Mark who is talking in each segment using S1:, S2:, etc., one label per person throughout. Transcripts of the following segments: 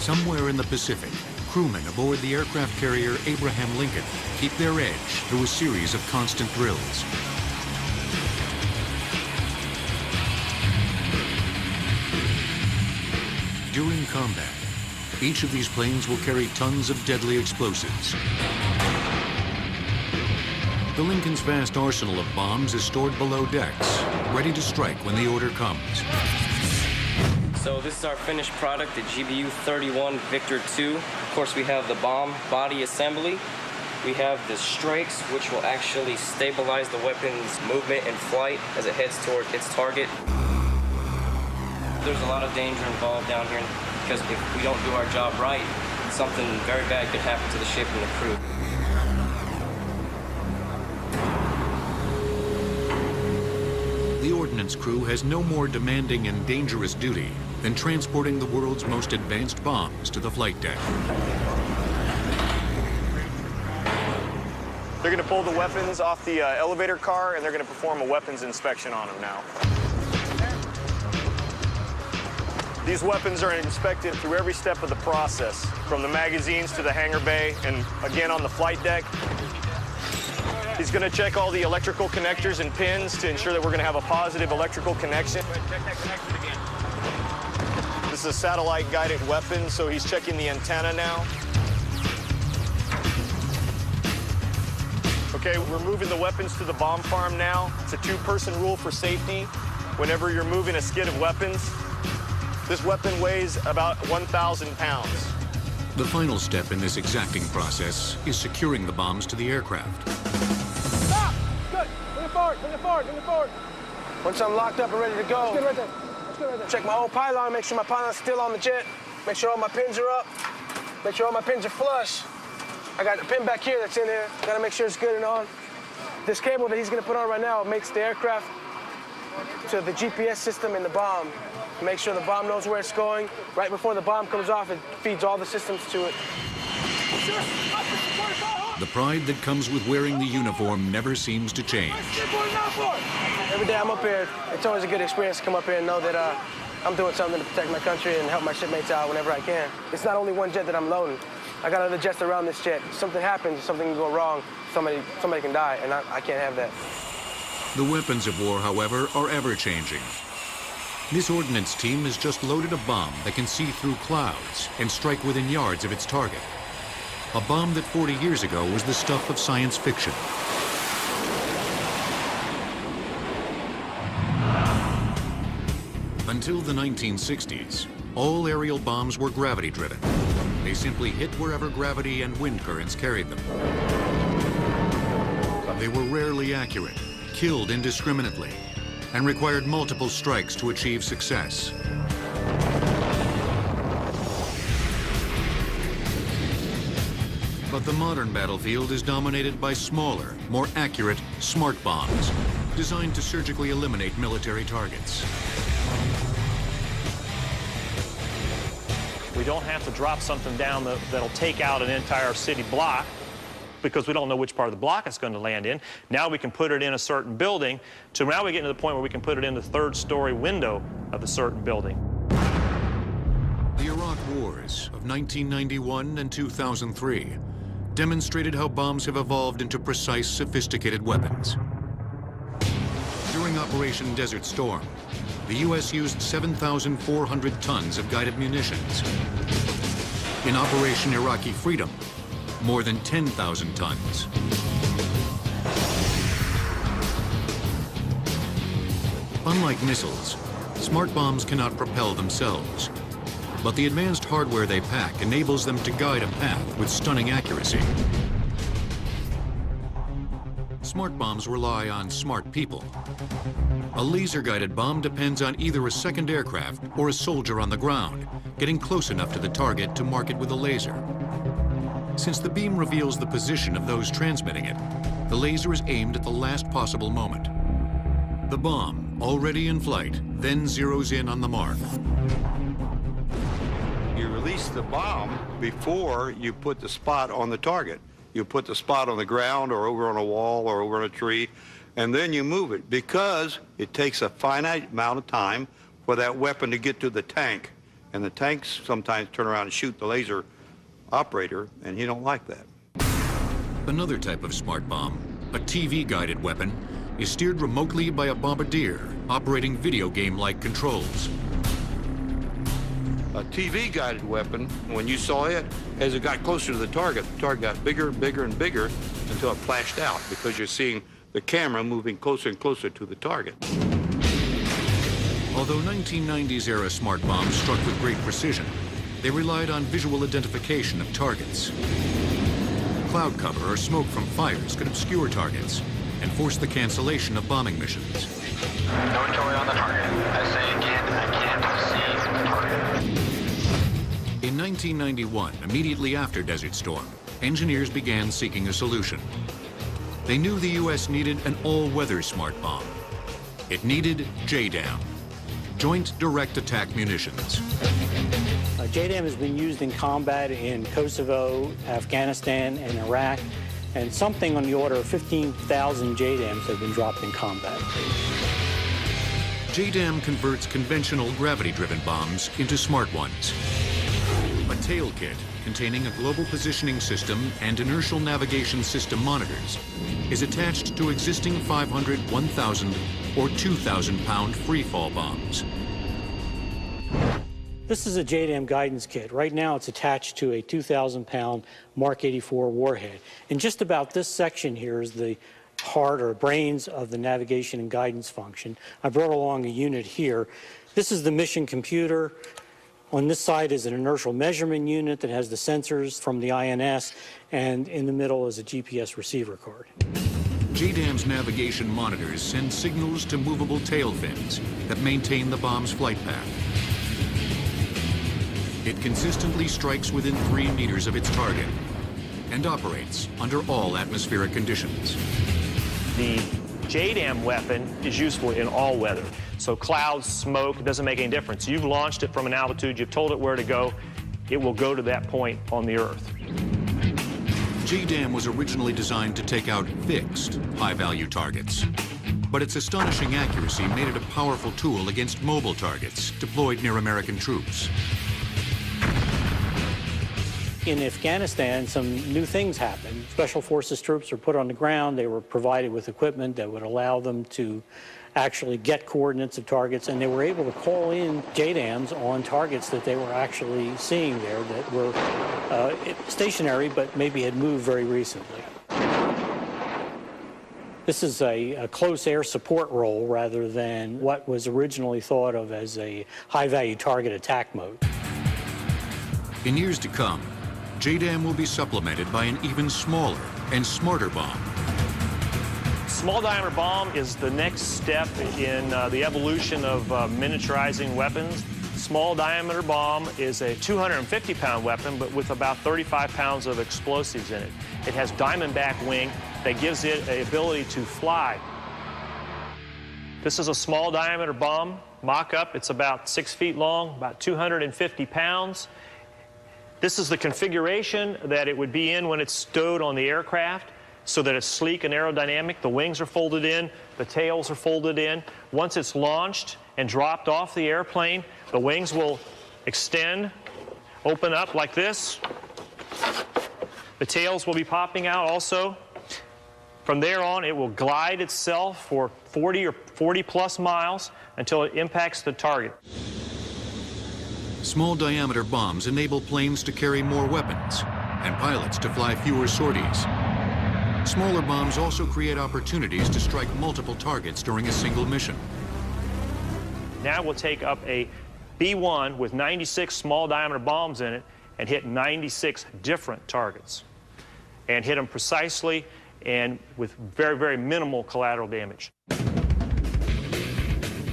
S1: Somewhere in the Pacific, crewmen aboard the aircraft carrier Abraham Lincoln keep their edge through a series of constant drills. During combat, each of these planes will carry tons of deadly explosives. The Lincoln's vast arsenal of bombs is stored below decks, ready to strike when the order comes.
S2: So this is our finished product, the GBU-31 Victor II. Of course, we have the bomb body assembly. We have the strakes, which will actually stabilize the weapon's movement in flight as it heads toward its target. There's a lot of danger involved down here because if we don't do our job right, something very bad could happen to the ship and the crew.
S1: The ordnance crew has no more demanding and dangerous duty than transporting the world's most advanced bombs to the flight deck.
S3: They're going to pull the weapons off the elevator car, and they're going to perform a weapons inspection on them now. These weapons are inspected through every step of the process, from the magazines to the hangar bay, and again on the flight deck. He's going to check all the electrical connectors and pins to ensure that we're going to have a positive electrical connection. This is a satellite-guided weapon, so he's checking the antenna now. Okay, we're moving the weapons to the bomb farm now. It's a two-person rule for safety whenever you're moving a skid of weapons. This weapon weighs about 1,000 pounds.
S1: The final step in this exacting process is securing the bombs to the aircraft.
S4: Stop! Good. Bring it forward, bring it forward, bring it forward. Once I'm locked up and ready to go, that's good right there. That's good right there. Check my whole pylon, make sure my pylon's still on the jet. Make sure all my pins are up. Make sure all my pins are flush. I got a pin back here that's in there. Gotta make sure it's good and on. This cable that he's gonna put on right now makes the aircraft to the GPS system in the bomb. Make sure the bomb knows where it's going. Right before the bomb comes off, it feeds all the systems to it.
S1: The pride that comes with wearing the uniform never seems to change.
S4: Every day I'm up here, it's always a good experience to come up here and know that I'm doing something to protect my country and help my shipmates out whenever I can. It's not only one jet that I'm loading. I got other jets around this jet. If something happens, something can go wrong, somebody can die, and I can't have that.
S1: The weapons of war, however, are ever-changing. This ordnance team has just loaded a bomb that can see through clouds and strike within yards of its target. A bomb that 40 years ago was the stuff of science fiction. Until the 1960s, all aerial bombs were gravity-driven. They simply hit wherever gravity and wind currents carried them. They were rarely accurate, killed indiscriminately, and required multiple strikes to achieve success. But the modern battlefield is dominated by smaller, more accurate, smart bombs, designed to surgically eliminate military targets.
S5: We don't have to drop something down that'll take out an entire city block, because we don't know which part of the block it's going to land in. Now we can put it in a certain building, so now we're getting to the point where we can put it in the third-story window of a certain building.
S1: The Iraq Wars of 1991 and 2003 demonstrated how bombs have evolved into precise, sophisticated weapons. During Operation Desert Storm, the U.S. used 7,400 tons of guided munitions. In Operation Iraqi Freedom, more than 10,000 tons. Unlike missiles, smart bombs cannot propel themselves, but the advanced hardware they pack enables them to guide a path with stunning accuracy. Smart bombs rely on smart people. A laser-guided bomb depends on either a second aircraft or a soldier on the ground, getting close enough to the target to mark it with a laser. Since the beam reveals the position of those transmitting it, the laser is aimed at the last possible moment. The bomb, already in flight, then zeroes in on the mark.
S6: You release the bomb before you put the spot on the target. You put the spot on the ground or over on a wall or over on a tree, and then you move it, because it takes a finite amount of time for that weapon to get to the tank. And the tanks sometimes turn around and shoot the laser operator, and he don't like that.
S1: Another type of smart bomb, a TV-guided weapon, is steered remotely by a bombardier operating video game-like controls.
S6: A TV-guided weapon, when you saw it, as it got closer to the target got bigger and bigger and bigger until it flashed out, because you're seeing the camera moving closer and closer to the target.
S1: Although 1990s-era smart bombs struck with great precision, they relied on visual identification of targets. Cloud cover or smoke from fires could obscure targets and force the cancellation of bombing missions.
S7: No inventory on the target. I say again, I can't see the target.
S1: In 1991, immediately after Desert Storm, engineers began seeking a solution. They knew the U.S. needed an all-weather smart bomb. It needed JDAM, Joint Direct Attack Munitions.
S8: JDAM has been used in combat in Kosovo, Afghanistan, and Iraq, and something on the order of 15,000 JDAMs have been dropped in combat.
S1: JDAM converts conventional gravity-driven bombs into smart ones. A tail kit containing a global positioning system and inertial navigation system monitors is attached to existing 500, 1,000, or 2,000-pound free-fall bombs.
S8: This is a JDAM guidance kit. Right now it's attached to a 2,000-pound Mark 84 warhead. And just about this section here is the heart or brains of the navigation and guidance function. I brought along a unit here. This is the mission computer. On this side is an inertial measurement unit that has the sensors from the INS, and in the middle is a GPS receiver card.
S1: JDAM's navigation monitors send signals to movable tail fins that maintain the bomb's flight path. It consistently strikes within 3 meters of its target and operates under all atmospheric conditions.
S5: The JDAM weapon is useful in all weather. So clouds, smoke, it doesn't make any difference. You've launched it from an altitude, you've told it where to go, it will go to that point on the Earth.
S1: JDAM was originally designed to take out fixed, high-value targets. But its astonishing accuracy made it a powerful tool against mobile targets deployed near American troops.
S8: In Afghanistan, some new things happened. Special Forces troops were put on the ground. They were provided with equipment that would allow them to actually get coordinates of targets, and they were able to call in JDAMs on targets that they were actually seeing there that were stationary but maybe had moved very recently. This is a close air support role rather than what was originally thought of as a high-value target attack mode.
S1: In years to come, JDAM will be supplemented by an even smaller and smarter bomb.
S5: Small diameter bomb is the next step in the evolution of miniaturizing weapons. Small diameter bomb is a 250-pound weapon, but with about 35 pounds of explosives in it. It has diamondback wing that gives it an ability to fly. This is a small diameter bomb, mock-up. It's about 6 feet long, about 250 pounds. This is the configuration that it would be in when it's stowed on the aircraft, so that it's sleek and aerodynamic. The wings are folded in, the tails are folded in. Once it's launched and dropped off the airplane, the wings will extend, open up like this. The tails will be popping out also. From there on, it will glide itself for 40 or 40-plus miles until it impacts the target.
S1: Small diameter bombs enable planes to carry more weapons and pilots to fly fewer sorties. Smaller bombs also create opportunities to strike multiple targets during a single mission.
S5: Now we'll take up a B-1 with 96 small diameter bombs in it and hit 96 different targets and hit them precisely and with very, very minimal collateral damage.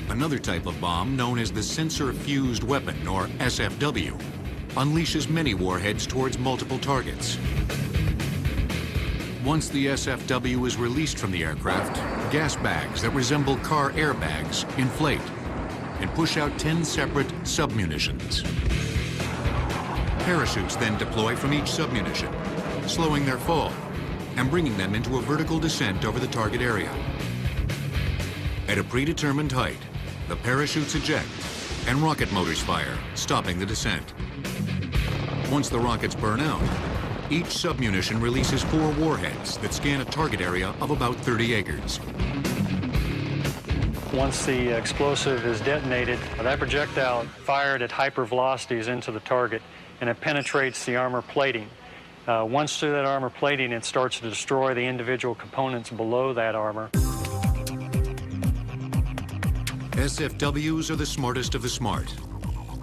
S1: Another type of bomb, known as the sensor-fused weapon, or SFW, unleashes many warheads towards multiple targets. Once the SFW is released from the aircraft, gas bags that resemble car airbags inflate and push out 10 separate submunitions. Parachutes then deploy from each submunition, slowing their fall and bringing them into a vertical descent over the target area. At a predetermined height, the parachutes eject and rocket motors fire, stopping the descent. Once the rockets burn out, each submunition releases 4 warheads that scan a target area of about 30 acres.
S9: Once the explosive is detonated, that projectile fired at hypervelocities into the target, and it penetrates the armor plating. Once through that armor plating, it starts to destroy the individual components below that armor.
S1: SFWs are the smartest of the smart,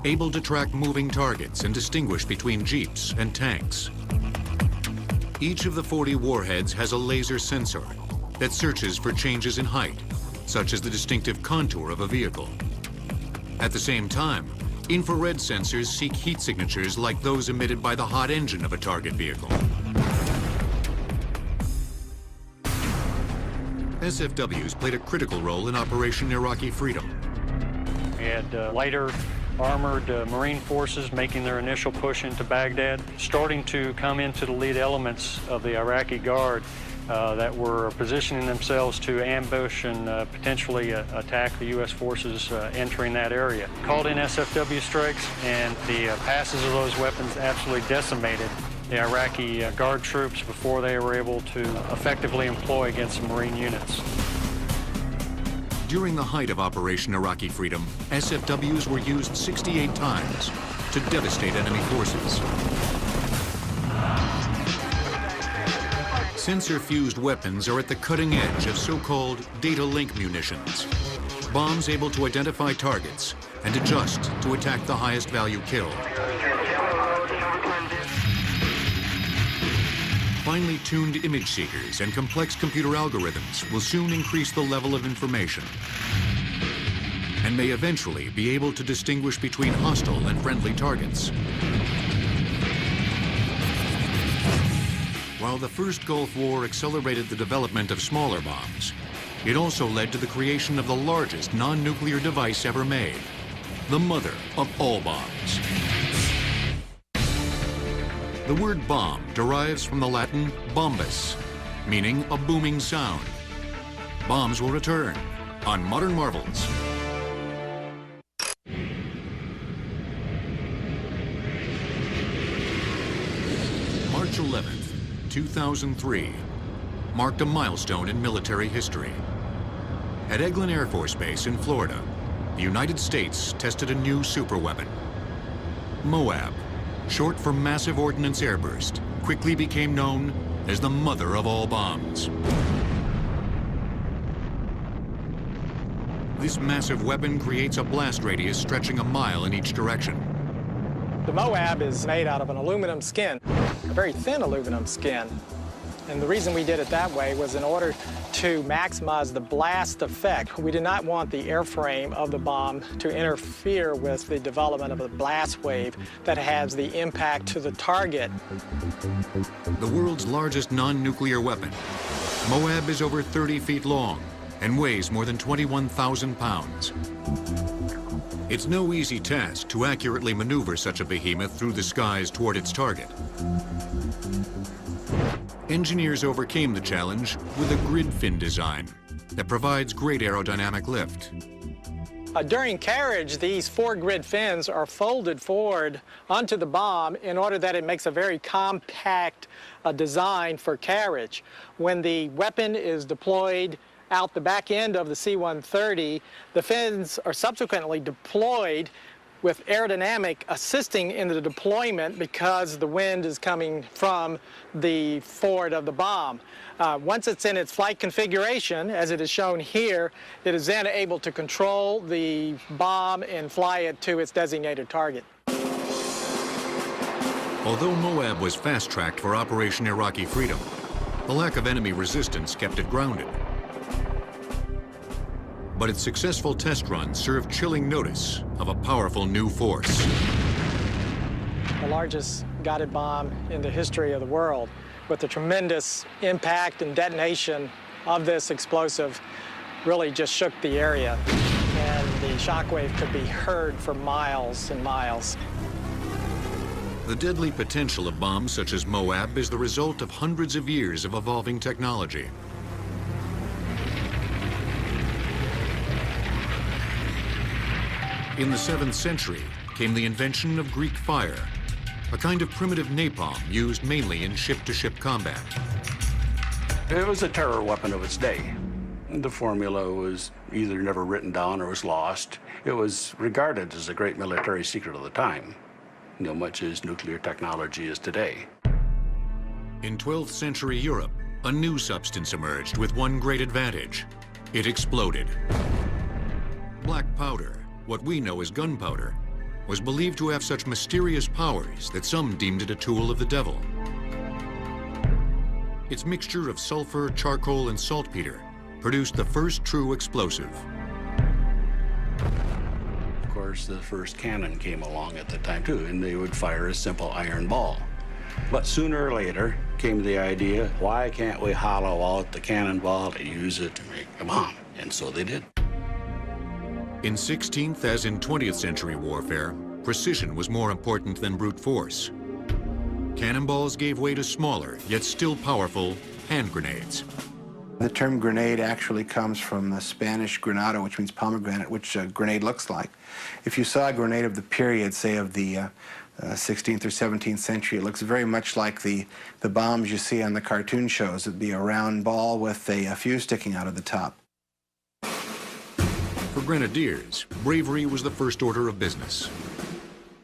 S1: able to track moving targets and distinguish between jeeps and tanks. Each of the 40 warheads has a laser sensor that searches for changes in height, such as the distinctive contour of a vehicle. At the same time, infrared sensors seek heat signatures like those emitted by the hot engine of a target vehicle. SFWs played a critical role in Operation Iraqi Freedom.
S9: We had lighter armored Marine forces making their initial push into Baghdad, starting to come into the lead elements of the Iraqi Guard that were positioning themselves to ambush and potentially attack the U.S. forces entering that area. Called in SFW strikes, and the passes of those weapons absolutely decimated the Iraqi Guard troops before they were able to effectively employ against the Marine units.
S1: During the height of Operation Iraqi Freedom, SFWs were used 68 times to devastate enemy forces. Sensor-fused weapons are at the cutting edge of so-called data link munitions, bombs able to identify targets and adjust to attack the highest value kill. Finely tuned image seekers and complex computer algorithms will soon increase the level of information and may eventually be able to distinguish between hostile and friendly targets. While the first Gulf War accelerated the development of smaller bombs, it also led to the creation of the largest non-nuclear device ever made, the mother of all bombs. The word bomb derives from the Latin bombus, meaning a booming sound. Bombs will return on Modern Marvels. March 11th, 2003, marked a milestone in military history. At Eglin Air Force Base in Florida, the United States tested a new superweapon. MOAB, short for Massive Ordnance Airburst, quickly became known as the mother of all bombs. This massive weapon creates a blast radius stretching a mile in each direction.
S10: The MOAB is made out of an aluminum skin, a very thin aluminum skin. And the reason we did it that way was in order to maximize the blast effect. We did not want the airframe of the bomb to interfere with the development of a blast wave that has the impact to the target.
S1: The world's largest non-nuclear weapon, MOAB is over 30 feet long and weighs more than 21,000 pounds. It's no easy task to accurately maneuver such a behemoth through the skies toward its target. Engineers overcame the challenge with a grid fin design that provides great aerodynamic lift.
S10: During carriage, these 4 grid fins are folded forward onto the bomb in order that it makes a very compact design for carriage. When the weapon is deployed out the back end of the C-130, the fins are subsequently deployed with aerodynamic assisting in the deployment because the wind is coming from the forward of the bomb. Once it's in its flight configuration, as it is shown here, it is then able to control the bomb and fly it to its designated target.
S1: Although MOAB was fast-tracked for Operation Iraqi Freedom, the lack of enemy resistance kept it grounded. But its successful test run served chilling notice of a powerful new force.
S10: The largest guided bomb in the history of the world, with the tremendous impact and detonation of this explosive, really just shook the area. And the shockwave could be heard for miles and miles.
S1: The deadly potential of bombs such as MOAB is the result of hundreds of years of evolving technology. In the 7th century came the invention of Greek fire, a kind of primitive napalm used mainly in ship-to-ship combat.
S11: It was a terror weapon of its day. The formula was either never written down or was lost. It was regarded as a great military secret of the time, much as nuclear technology is today.
S1: In 12th century Europe, a new substance emerged with one great advantage. It exploded. Black powder, what we know as gunpowder, was believed to have such mysterious powers that some deemed it a tool of the devil. Its mixture of sulfur, charcoal, and saltpeter produced the first true explosive.
S11: Of course, the first cannon came along at the time too, and they would fire a simple iron ball. But sooner or later came the idea, why can't we hollow out the cannonball and use it to make a bomb? And so they did.
S1: In 16th as in 20th century warfare, precision was more important than brute force. Cannonballs gave way to smaller, yet still powerful, hand grenades.
S12: The term grenade actually comes from the Spanish granado, which means pomegranate, which a grenade looks like. If you saw a grenade of the period, say of the 16th or 17th century, it looks very much like the bombs you see on the cartoon shows. It'd be a round ball with a fuse sticking out of the top.
S1: For grenadiers, bravery was the first order of business.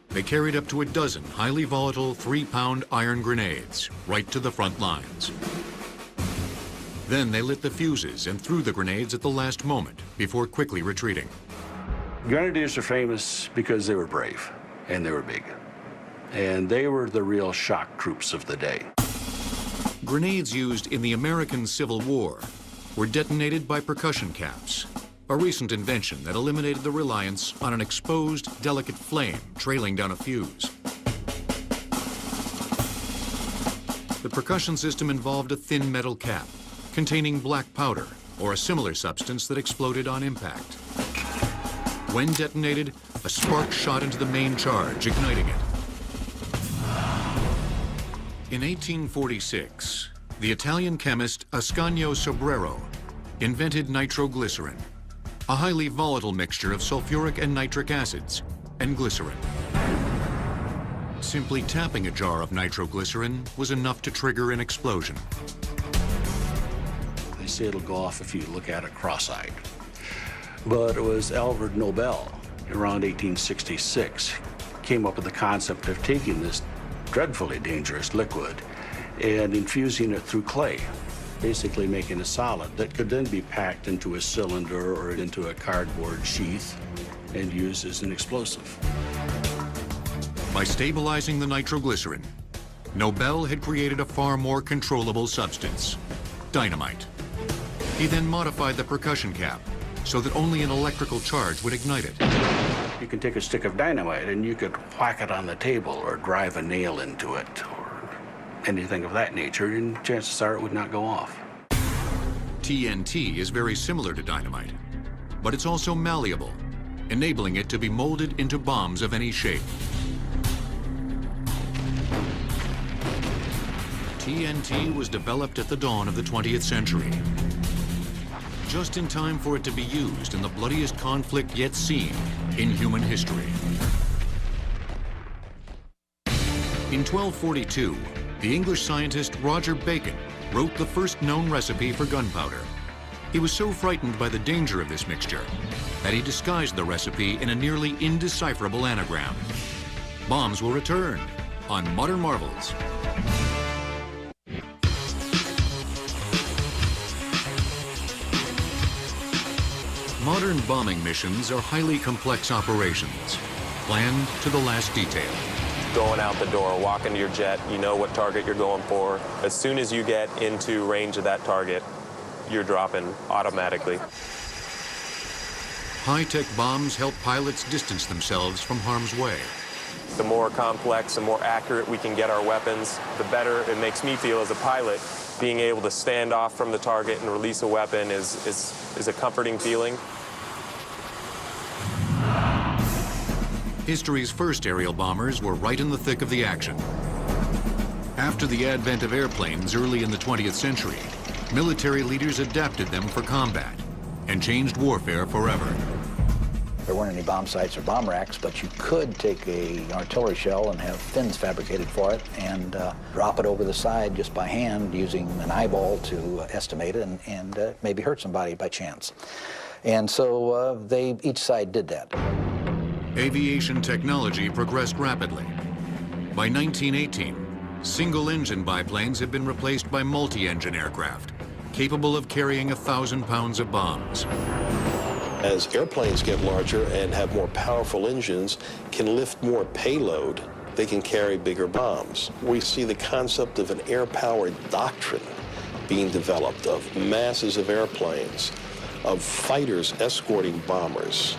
S1: They carried up to a dozen highly volatile 3-pound iron grenades right to the front lines. Then they lit the fuses and threw the grenades at the last moment before quickly retreating.
S11: Grenadiers are famous because they were brave and they were big. And they were the real shock troops of the day.
S1: Grenades used in the American Civil War were detonated by percussion caps, a recent invention that eliminated the reliance on an exposed, delicate flame trailing down a fuse. The percussion system involved a thin metal cap containing black powder or a similar substance that exploded on impact. When detonated, a spark shot into the main charge, igniting it. In 1846, the Italian chemist Ascanio Sobrero invented nitroglycerin, a highly volatile mixture of sulfuric and nitric acids and glycerin. Simply tapping a jar of nitroglycerin was enough to trigger an explosion.
S11: They say it'll go off if you look at it cross-eyed. But it was Alfred Nobel, around 1866, came up with the concept of taking this dreadfully dangerous liquid and infusing it through clay, basically making a solid that could then be packed into a cylinder or into a cardboard sheath and used as an explosive.
S1: By stabilizing the nitroglycerin, Nobel had created a far more controllable substance, dynamite. He then modified the percussion cap so that only an electrical charge would ignite it.
S11: You can take a stick of dynamite and you could whack it on the table or drive a nail into it or anything of that nature, and chances are it would not go off.
S1: TNT is very similar to dynamite, but it's also malleable, enabling it to be molded into bombs of any shape. TNT was developed at the dawn of the 20th century, just in time for it to be used in the bloodiest conflict yet seen in human history. In 1242, the English scientist Roger Bacon wrote the first known recipe for gunpowder. He was so frightened by the danger of this mixture that he disguised the recipe in a nearly indecipherable anagram. Bombs will return on Modern Marvels. Modern bombing missions are highly complex operations, planned to the last detail.
S13: Going out the door, walking to your jet, you know what target you're going for. As soon as you get into range of that target, you're dropping automatically.
S1: High-tech bombs help pilots distance themselves from harm's way.
S13: The more complex and more accurate we can get our weapons, the better it makes me feel as a pilot. Being able to stand off from the target and release a weapon is a comforting feeling.
S1: History's first aerial bombers were right in the thick of the action. After the advent of airplanes early in the 20th century, military leaders adapted them for combat and changed warfare forever.
S14: There weren't any bomb sights or bomb racks, but you could take an artillery shell and have fins fabricated for it and drop it over the side just by hand using an eyeball to estimate it and maybe hurt somebody by chance. And so each side did that.
S1: Aviation technology progressed rapidly. By 1918, single-engine biplanes had been replaced by multi-engine aircraft, capable of carrying 1,000 pounds of bombs.
S15: As airplanes get larger and have more powerful engines, can lift more payload, they can carry bigger bombs. We see the concept of an air-powered doctrine being developed of masses of airplanes, of fighters escorting bombers,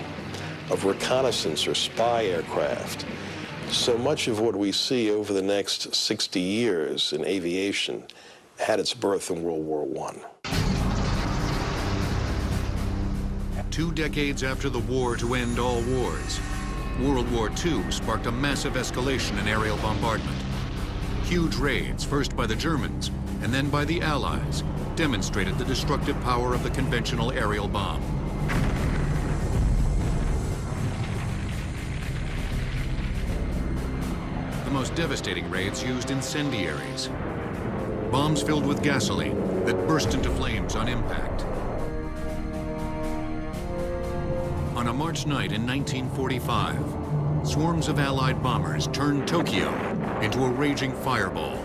S15: of reconnaissance or spy aircraft. So much of what we see over the next 60 years in aviation had its birth in World War I.
S1: 2 decades after the war to end all wars, World War II sparked a massive escalation in aerial bombardment. Huge raids, first by the Germans and then by the Allies, demonstrated the destructive power of the conventional aerial bomb. The most devastating raids used incendiaries, bombs filled with gasoline that burst into flames on impact. On a March night in 1945, swarms of Allied bombers turned Tokyo into a raging fireball.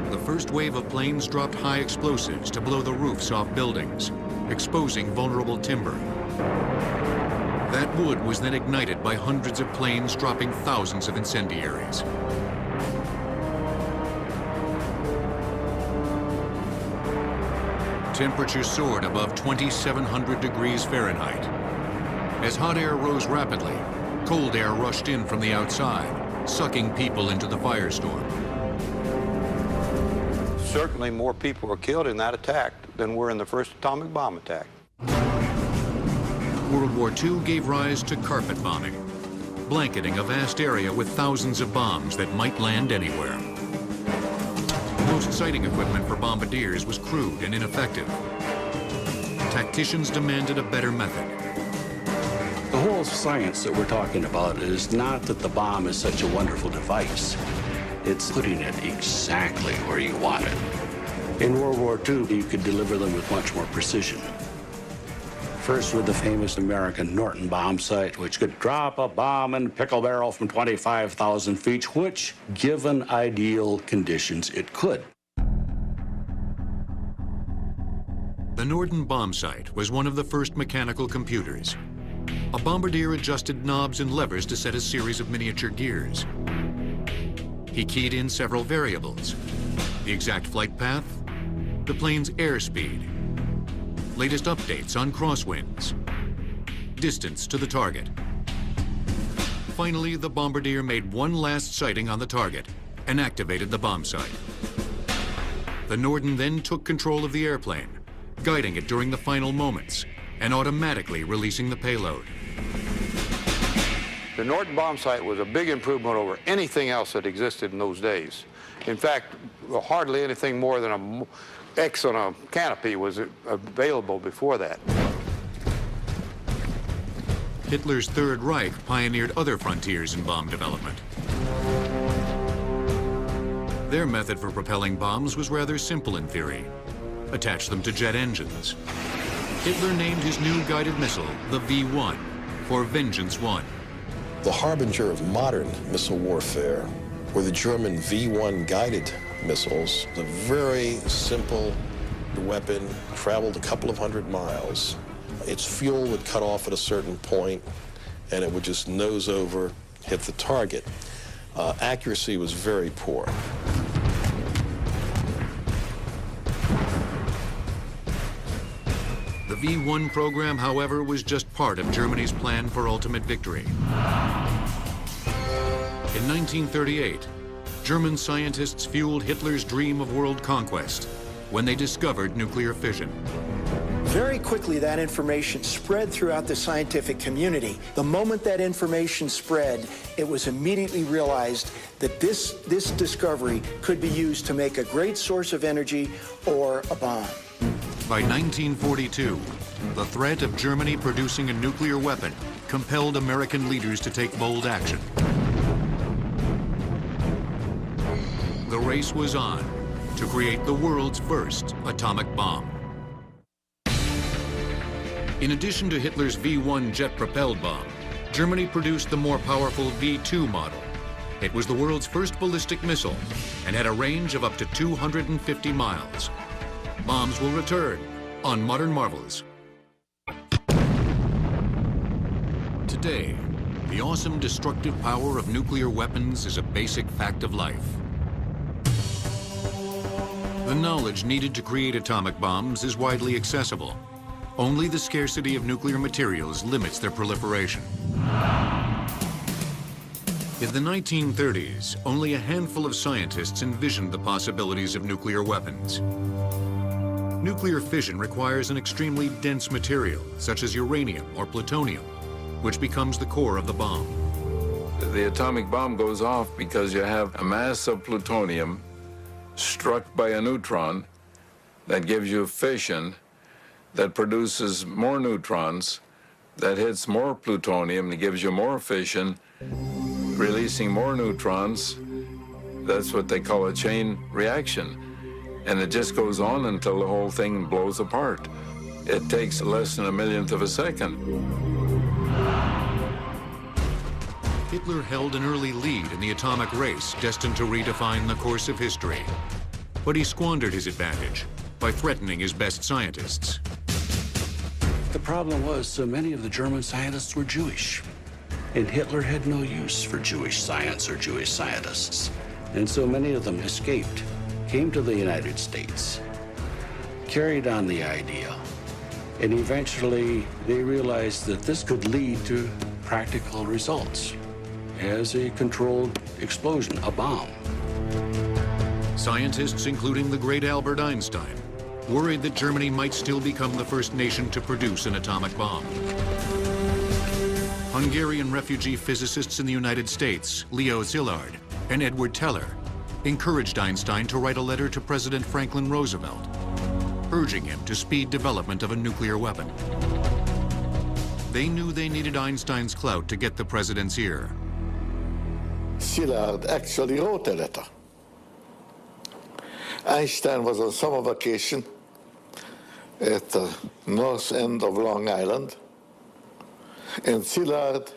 S1: The first wave of planes dropped high explosives to blow the roofs off buildings, exposing vulnerable timber. That wood was then ignited by hundreds of planes dropping thousands of incendiaries. Temperatures soared above 2,700 degrees Fahrenheit. As hot air rose rapidly, cold air rushed in from the outside, sucking people into the firestorm.
S6: Certainly more people were killed in that attack than were in the first atomic bomb attack.
S1: World War II gave rise to carpet bombing, blanketing a vast area with thousands of bombs that might land anywhere. Most sighting equipment for bombardiers was crude and ineffective. Tacticians demanded a better method.
S11: The whole science that we're talking about is not that the bomb is such a wonderful device. It's putting it exactly where you want it. In World War II, you could deliver them with much more precision. First with the famous American Norton bomb sight, which could drop a bomb in a pickle barrel from 25,000 feet, which, given ideal conditions, it could.
S1: The Norton bomb sight was one of the first mechanical computers. A bombardier adjusted knobs and levers to set a series of miniature gears. He keyed in several variables: the exact flight path, the plane's airspeed, latest updates on crosswinds, distance to the target. Finally, the bombardier made one last sighting on the target and activated the bomb sight. The Norton then took control of the airplane, guiding it during the final moments and automatically releasing the payload.
S6: The Norton bomb sight was a big improvement over anything else that existed in those days. In fact, hardly anything more than a X on a canopy was available before that.
S1: Hitler's Third Reich pioneered other frontiers in bomb development. Their method for propelling bombs was rather simple in theory. Attach them to jet engines. Hitler named his new guided missile the V-1 for Vengeance 1.
S15: The harbinger of modern missile warfare were the German V-1 guided missiles. A very simple weapon, traveled a couple of hundred miles. Its fuel would cut off at a certain point, and it would just nose over, hit the target. Accuracy was very poor.
S1: The V-1 program, however, was just part of Germany's plan for ultimate victory. In 1938, German scientists fueled Hitler's dream of world conquest when they discovered nuclear fission.
S16: Very quickly, that information spread throughout the scientific community. The moment that information spread, it was immediately realized that this discovery could be used to make a great source of energy or a bomb.
S1: By 1942, the threat of Germany producing a nuclear weapon compelled American leaders to take bold action. The race was on to create the world's first atomic bomb. In addition to Hitler's V-1 jet-propelled bomb, Germany produced the more powerful V-2 model. It was the world's first ballistic missile and had a range of up to 250 miles. Bombs will return on Modern Marvels. Today, the awesome destructive power of nuclear weapons is a basic fact of life. The knowledge needed to create atomic bombs is widely accessible. Only the scarcity of nuclear materials limits their proliferation. In the 1930s, only a handful of scientists envisioned the possibilities of nuclear weapons. Nuclear fission requires an extremely dense material, such as uranium or plutonium, which becomes the core of the bomb.
S17: The atomic bomb goes off because you have a mass of plutonium struck by a neutron that gives you fission that produces more neutrons, that hits more plutonium, that gives you more fission, releasing more neutrons. That's what they call a chain reaction. And it just goes on until the whole thing blows apart. It takes less than a millionth of a second.
S1: Hitler held an early lead in the atomic race destined to redefine the course of history. But he squandered his advantage by threatening his best scientists.
S11: The problem was so many of the German scientists were Jewish, and Hitler had no use for Jewish science or Jewish scientists. And so many of them escaped, came to the United States, carried on the idea, and eventually they realized that this could lead to practical results as a controlled explosion, a bomb.
S1: Scientists, including the great Albert Einstein, worried that Germany might still become the first nation to produce an atomic bomb. Hungarian refugee physicists in the United States, Leo Szilard and Edward Teller, encouraged Einstein to write a letter to President Franklin Roosevelt, urging him to speed development of a nuclear weapon. They knew they needed Einstein's clout to get the president's ear.
S18: Szilard actually wrote a letter. Einstein was on summer vacation at the north end of Long Island, and Szilard,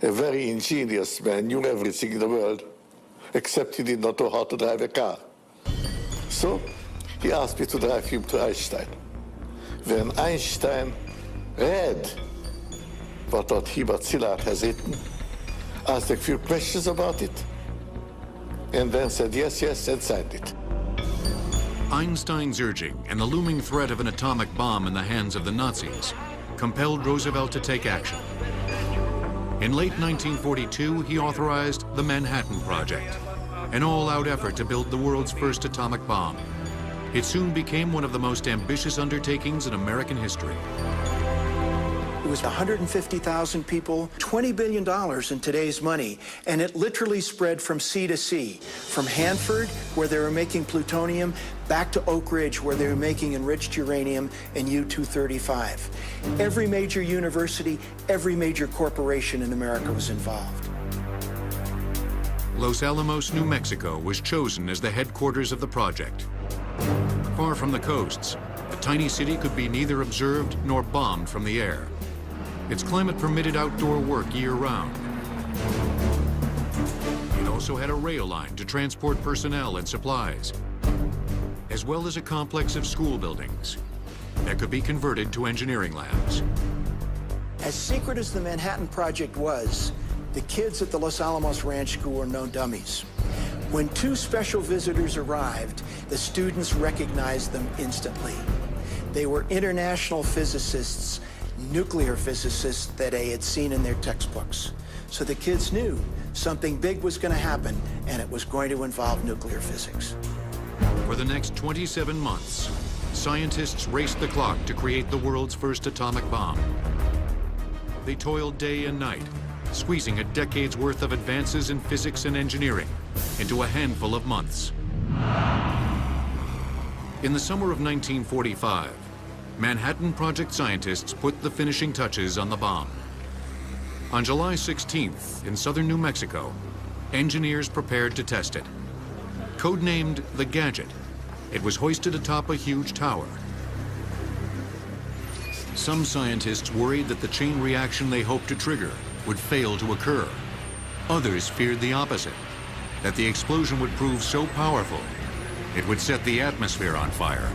S18: a very ingenious man, knew everything in the world, except he did not know how to drive a car. So he asked me to drive him to Einstein. When Einstein read what Szilard has written, asked a few questions about it, and then said yes, yes, and signed it.
S1: Einstein's urging and the looming threat of an atomic bomb in the hands of the Nazis compelled Roosevelt to take action. In late 1942, he authorized the Manhattan Project, an all-out effort to build the world's first atomic bomb. It soon became one of the most ambitious undertakings in American history.
S16: It was 150,000 people, $20 billion in today's money, and it literally spread from sea to sea, from Hanford, where they were making plutonium, back to Oak Ridge, where they were making enriched uranium and U-235. Every major university, every major corporation in America was involved.
S1: Los Alamos, New Mexico was chosen as the headquarters of the project. Far from the coasts, the tiny city could be neither observed nor bombed from the air. Its climate permitted outdoor work year-round. It also had a rail line to transport personnel and supplies, as well as a complex of school buildings that could be converted to engineering labs.
S16: As secret as the Manhattan Project was, the kids at the Los Alamos Ranch School were no dummies. When two special visitors arrived, the students recognized them instantly. They were international physicists, nuclear physicists that they had seen in their textbooks. So the kids knew something big was going to happen, and it was going to involve nuclear physics.
S1: For the next 27 months, scientists raced the clock to create the world's first atomic bomb. They toiled day and night, squeezing a decade's worth of advances in physics and engineering into a handful of months. In the summer of 1945, Manhattan Project scientists put the finishing touches on the bomb. On July 16th, in southern New Mexico, engineers prepared to test it. Codenamed the Gadget, it was hoisted atop a huge tower. Some scientists worried that the chain reaction they hoped to trigger would fail to occur. Others feared the opposite, that the explosion would prove so powerful, it would set the atmosphere on fire.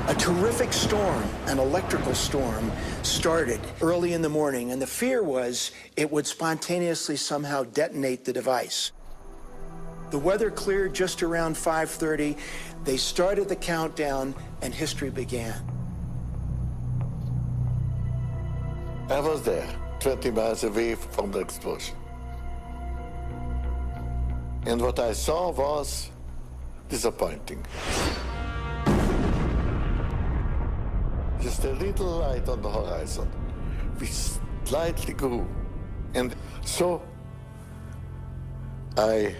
S16: A terrific storm, an electrical storm, started early in the morning, and the fear was it would spontaneously somehow detonate the device. The weather cleared just around 5:30. They started the countdown, and history began.
S18: I was there, 20 miles away from the explosion. And what I saw was disappointing. Just a little light on the horizon. We slightly grew. And so I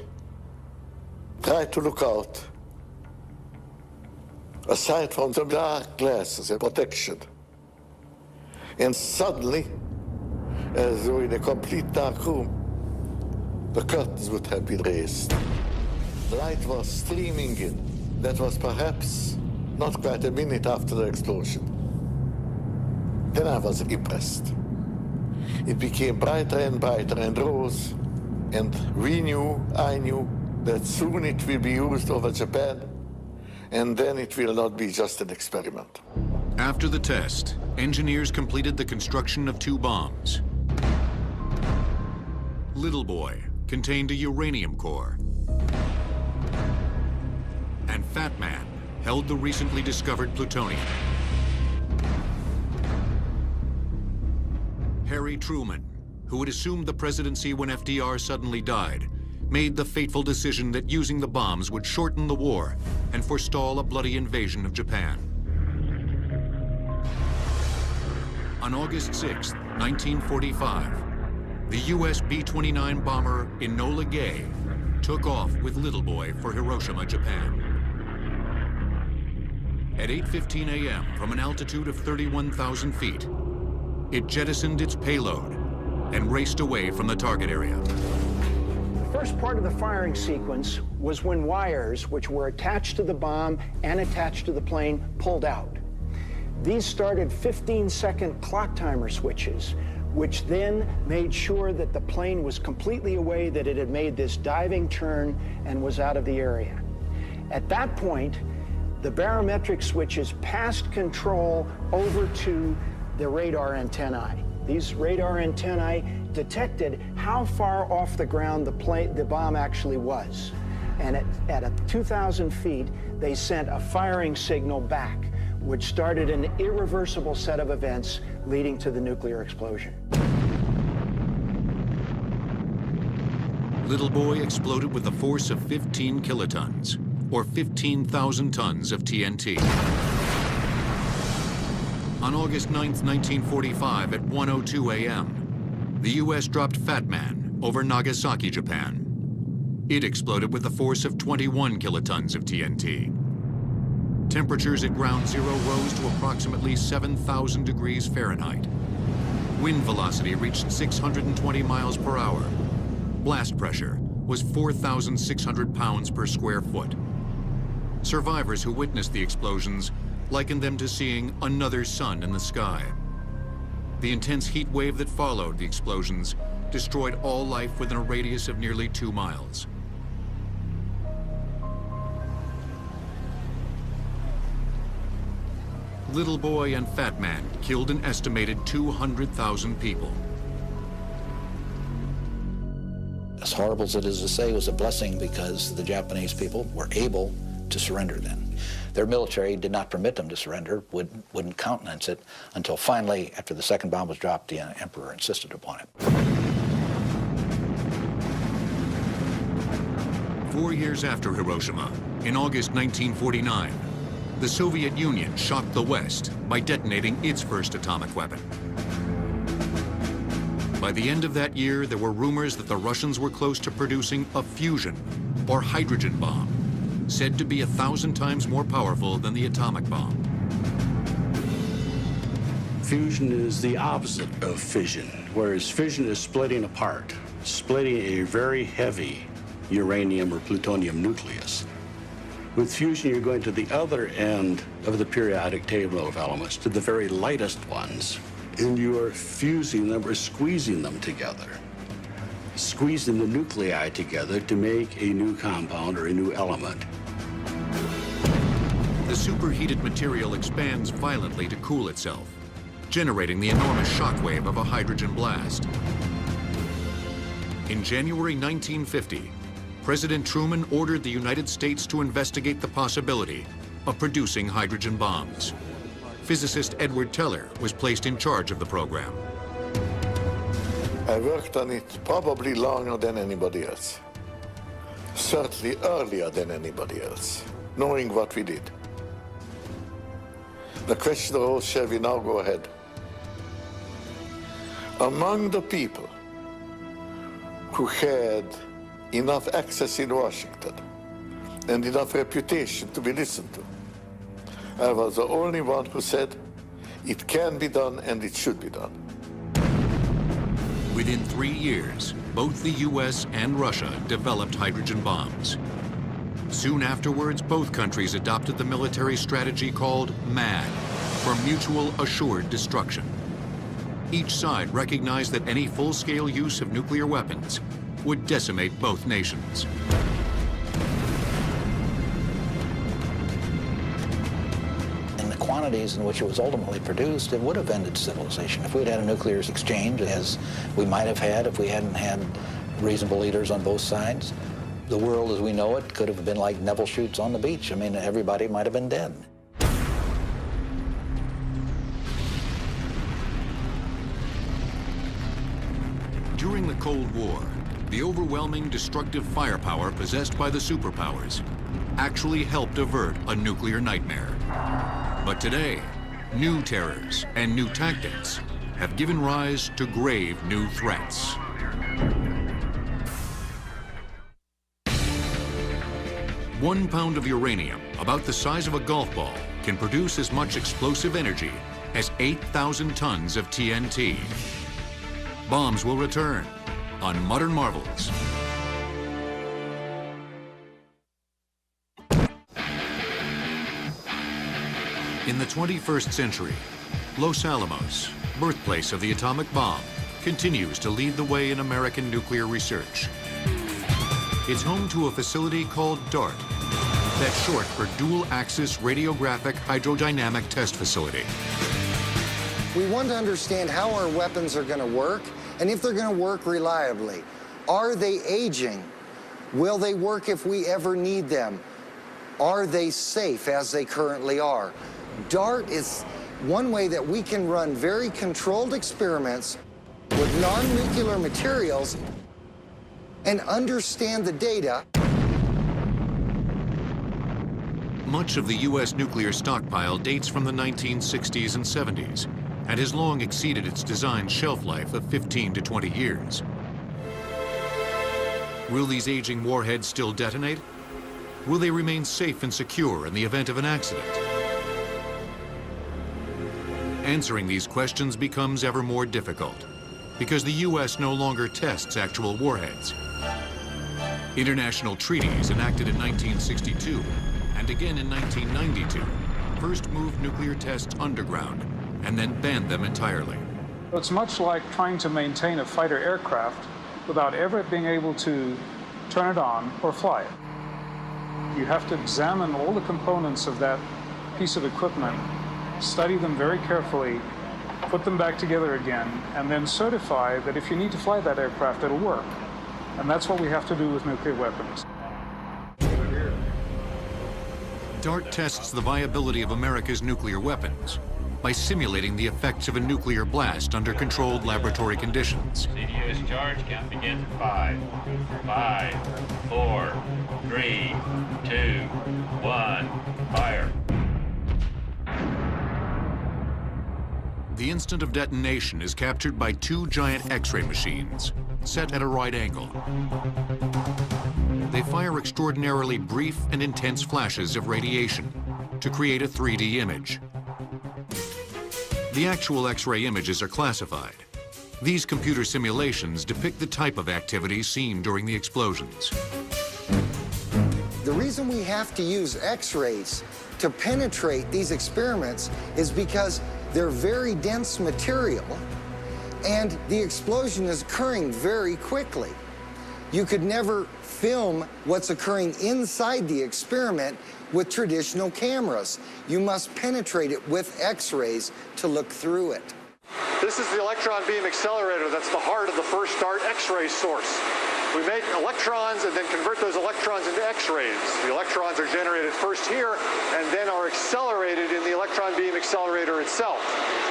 S18: tried to look out, aside from some dark glasses and protection. And suddenly, as though in a complete dark room, the curtains would have been raised. The light was streaming in. That was perhaps not quite a minute after the explosion. Then I was impressed. It became brighter and rose, and I knew, that soon it will be used over Japan, and then it will not be just an experiment.
S1: After the test, engineers completed the construction of 2 bombs. Little Boy contained a uranium core, and Fat Man held the recently discovered plutonium. Harry Truman, who had assumed the presidency when FDR suddenly died, made the fateful decision that using the bombs would shorten the war and forestall a bloody invasion of Japan. On August 6, 1945, the U.S. B-29 bomber Enola Gay took off with Little Boy for Hiroshima, Japan. At 8:15 a.m., from an altitude of 31,000 feet, it jettisoned its payload and raced away from the target area.
S16: The first part of the firing sequence was when wires, which were attached to the bomb and attached to the plane, pulled out. These started 15-second clock timer switches, which then made sure that the plane was completely away, that it had made this diving turn and was out of the area. At that point, the barometric switches passed control over to the radar antennae. These radar antennae detected how far off the ground the bomb actually was. And at 2,000 feet, they sent a firing signal back, which started an irreversible set of events leading to the nuclear explosion.
S1: Little Boy exploded with a force of 15 kilotons, or 15,000 tons of TNT. On August 9, 1945, at 1:02 a.m., the U.S. dropped Fat Man over Nagasaki, Japan. It exploded with a force of 21 kilotons of TNT. Temperatures at ground zero rose to approximately 7,000 degrees Fahrenheit. Wind velocity reached 620 miles per hour. Blast pressure was 4,600 pounds per square foot. Survivors who witnessed the explosions likened them to seeing another sun in the sky. The intense heat wave that followed the explosions destroyed all life within a radius of nearly 2 miles. Little Boy and Fat Man killed an estimated 200,000 people.
S14: As horrible as it is to say, it was a blessing because the Japanese people were able to surrender then. Their military did not permit them to surrender, wouldn't countenance it, until finally, after the second bomb was dropped, the emperor insisted upon it.
S1: 4 years after Hiroshima, in August 1949, the Soviet Union shocked the West by detonating its first atomic weapon. By the end of that year, there were rumors that the Russians were close to producing a fusion or hydrogen bomb, said to be 1,000 times more powerful than the atomic bomb.
S11: Fusion is the opposite of fission, whereas fission is splitting apart, splitting a very heavy uranium or plutonium nucleus. With fusion, you're going to the other end of the periodic table of elements, to the very lightest ones, and you are fusing them or squeezing them together, squeezing the nuclei together to make a new compound or a new element.
S1: The superheated material expands violently to cool itself, generating the enormous shockwave of a hydrogen blast. In January 1950, President Truman ordered the United States to investigate the possibility of producing hydrogen bombs. Physicist Edward Teller was placed in charge of the program.
S18: I worked on it probably longer than anybody else. Certainly earlier than anybody else, knowing what we did. The question arose, shall we now go ahead? Among the people who had enough access in Washington and enough reputation to be listened to, I was the only one who said it can be done and it should be done.
S1: Within 3 years, both the US and Russia developed hydrogen bombs. Soon afterwards, both countries adopted the military strategy called MAD, for Mutual Assured Destruction. Each side recognized that any full-scale use of nuclear weapons would decimate both nations.
S14: In the quantities in which it was ultimately produced, it would have ended civilization. If we'd had a nuclear exchange, as we might have had if we hadn't had reasonable leaders on both sides, the world as we know it could have been like Neville shoots on the beach. I mean, everybody might have been dead.
S1: During the Cold War, the overwhelming destructive firepower possessed by the superpowers actually helped avert a nuclear nightmare. But today, new terrors and new tactics have given rise to grave new threats. One pound of uranium, about the size of a golf ball, can produce as much explosive energy as 8,000 tons of TNT. Bombs will return on Modern Marvels. In the 21st century, Los Alamos, birthplace of the atomic bomb, continues to lead the way in American nuclear research. It's home to a facility called DART, that's short for Dual Axis Radiographic Hydrodynamic Test Facility.
S19: We want to understand how our weapons are going to work and if they're going to work reliably. Are they aging? Will they work if we ever need them? Are they safe as they currently are? DART is one way that we can run very controlled experiments with non-nuclear materials and understand the data.
S1: Much of the U.S. nuclear stockpile dates from the 1960s and 70s and has long exceeded its design shelf life of 15 to 20 years. Will these aging warheads still detonate? Will they remain safe and secure in the event of an accident? Answering these questions becomes ever more difficult because the U.S. no longer tests actual warheads. International treaties enacted in 1962 and again in 1992 first moved nuclear tests underground and then banned them entirely.
S20: It's much like trying to maintain a fighter aircraft without ever being able to turn it on or fly it. You have to examine all the components of that piece of equipment, study them very carefully, put them back together again, and then certify that if you need to fly that aircraft, it'll work. And that's what we have to do with nuclear weapons.
S1: DART tests the viability of America's nuclear weapons by simulating the effects of a nuclear blast under controlled laboratory conditions.
S21: CDU's charge count begins at 5. 5, 4, 3, 2, 1, fire.
S1: The instant of detonation is captured by two giant X-ray machines, set at a right angle. They fire extraordinarily brief and intense flashes of radiation to create a 3D image. The actual X-ray images are classified. These computer simulations depict the type of activity seen during the explosions.
S19: The reason we have to use X-rays to penetrate these experiments is because they're very dense material and the explosion is occurring very quickly. You could never film what's occurring inside the experiment with traditional cameras. You must penetrate it with X-rays to look through it.
S2: This is the electron beam accelerator. That's the heart of the first start X-ray source. We make electrons and then convert those electrons into X-rays. The electrons are generated first here and then are accelerated in the electron beam accelerator itself.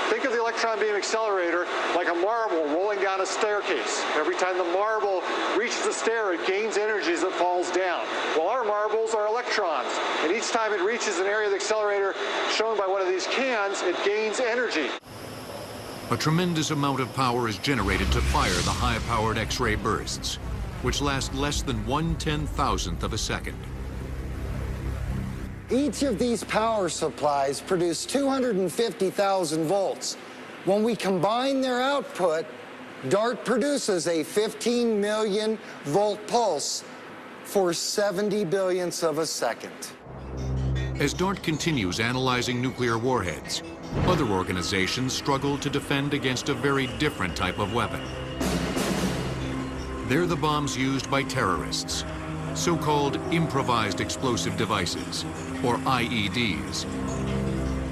S2: Think of the electron beam accelerator like a marble rolling down a staircase. Every time the marble reaches the stair, it gains energy as it falls down. Well, our marbles are electrons, and each time it reaches an area of the accelerator shown by one of these cans, it gains energy.
S1: A tremendous amount of power is generated to fire the high-powered X-ray bursts, which last less than 1/10,000th of a second.
S19: Each of these power supplies produce 250,000 volts. When we combine their output, DART produces a 15 million volt pulse for 70 billionths of a second.
S1: As DART continues analyzing nuclear warheads, other organizations struggle to defend against a very different type of weapon. They're the bombs used by terrorists, so-called improvised explosive devices, or IEDs.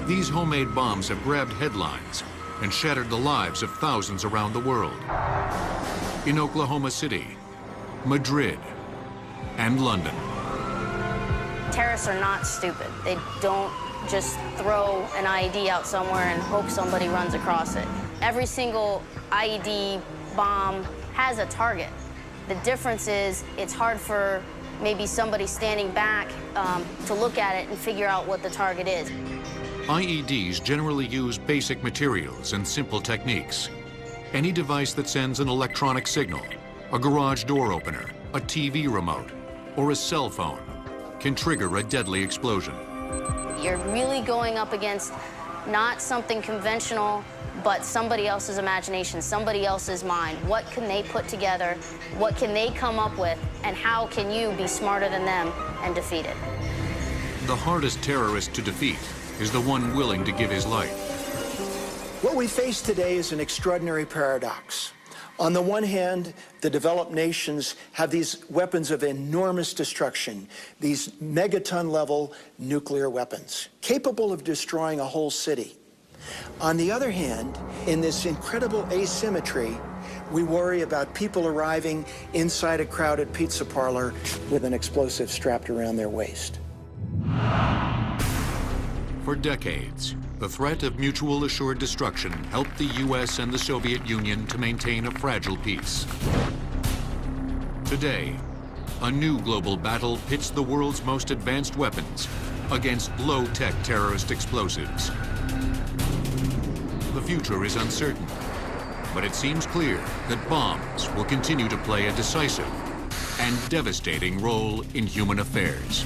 S1: These homemade bombs have grabbed headlines and shattered the lives of thousands around the world. In Oklahoma City, Madrid, and London.
S22: Terrorists are not stupid. They don't just throw an IED out somewhere and hope somebody runs across it. Every single IED bomb has a target. The difference is it's hard for maybe somebody standing back to look at it and figure out what the target is.
S1: IEDs generally use basic materials and simple techniques. Any device that sends an electronic signal, a garage door opener, a TV remote, or a cell phone can trigger a deadly explosion.
S22: You're really going up against not something conventional, but somebody else's imagination, somebody else's mind. What can they put together? What can they come up with? And how can you be smarter than them and defeat it?
S1: The hardest terrorist to defeat is the one willing to give his life.
S16: What we face today is an extraordinary paradox. On the one hand, the developed nations have these weapons of enormous destruction, these megaton-level nuclear weapons, capable of destroying a whole city. On the other hand, in this incredible asymmetry, we worry about people arriving inside a crowded pizza parlor with an explosive strapped around their waist.
S1: For decades, the threat of mutual assured destruction helped the US and the Soviet Union to maintain a fragile peace. Today, a new global battle pits the world's most advanced weapons against low-tech terrorist explosives. The future is uncertain, but it seems clear that bombs will continue to play a decisive and devastating role in human affairs.